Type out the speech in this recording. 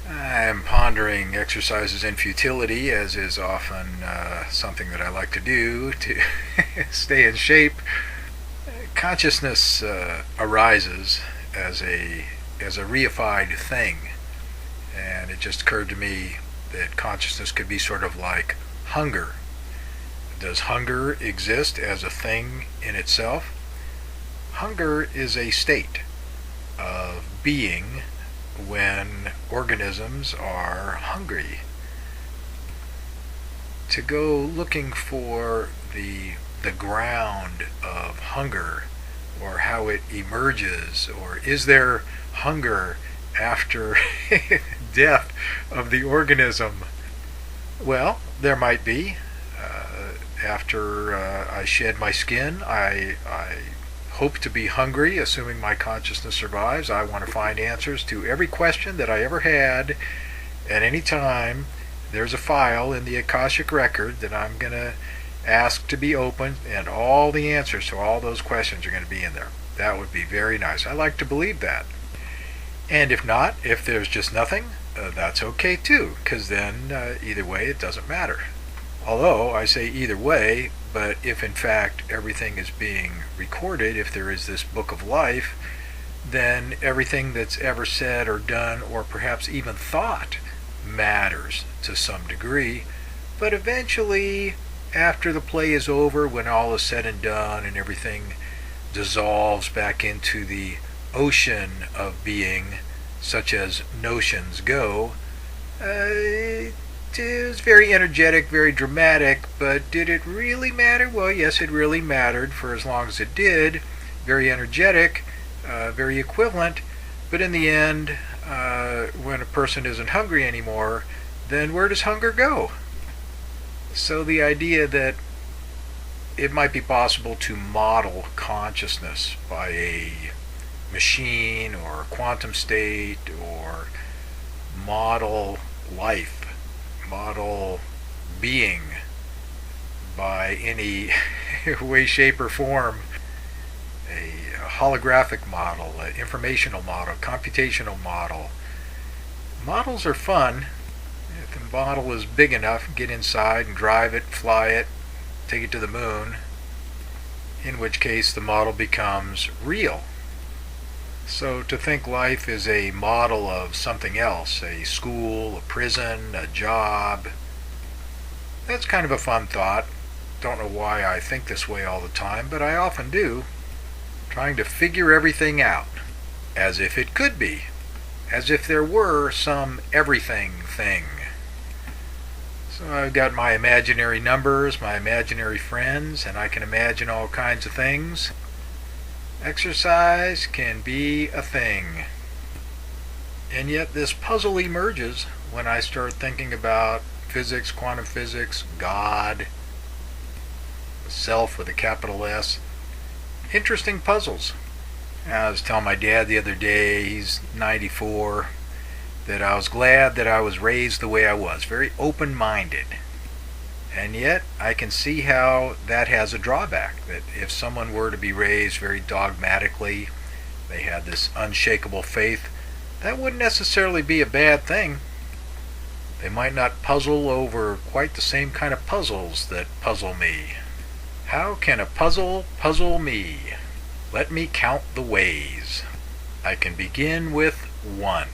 I'm pondering exercises in futility, as is often something that I like to do to stay in shape. Consciousness arises as a reified thing, and it just occurred to me that consciousness could be sort of like hunger. Does hunger exist as a thing in itself? Hunger is a state of being when organisms are hungry. To go looking for the ground of hunger, or how it emerges, or is there hunger after death of the organism? Well, there might be. After I shed my skin, I hope to be hungry, assuming my consciousness survives. I want to find answers to every question that I ever had at any time. There's a file in the Akashic record that I'm going to ask to be opened, and all the answers to all those questions are going to be in there. That would be very nice. I like to believe that. And if not, if there's just nothing, that's okay too, because then either way it doesn't matter. Although I say either way, but if in fact everything is being recorded, if there is this book of life, then everything that's ever said or done or perhaps even thought matters to some degree. But eventually, after the play is over, when all is said and done and everything dissolves back into the ocean of being, such as notions go, it is very energetic, very dramatic, but did it really matter? Well, yes, it really mattered for as long as it did. Very energetic, very equivalent, but in the end, when a person isn't hungry anymore, then where does hunger go? So the idea that it might be possible to model consciousness by a machine or a quantum state, or model life, model being by any way, shape, or form, a holographic model, an informational model, computational model. Models are fun. If the model is big enough, get inside and drive it, fly it, take it to the moon, in which case the model becomes real. So to think life is a model of something else, a school, a prison, a job, that's kind of a fun thought. Don't know why I think this way all the time, but I often do. Trying to figure everything out, as if it could be, as if there were some everything thing. So I've got my imaginary numbers, my imaginary friends, and I can imagine all kinds of things. Exercise can be a thing. And yet this puzzle emerges when I start thinking about physics, quantum physics, God, self with a capital S. Interesting puzzles. I was telling my dad the other day, he's 94, that I was glad that I was raised the way I was, very open-minded. And yet I can see how that has a drawback, that if someone were to be raised very dogmatically, they had this unshakable faith, that wouldn't necessarily be a bad thing. They might not puzzle over quite the same kind of puzzles that puzzle me. How can a puzzle puzzle me? Let me count the ways. I can begin with 1.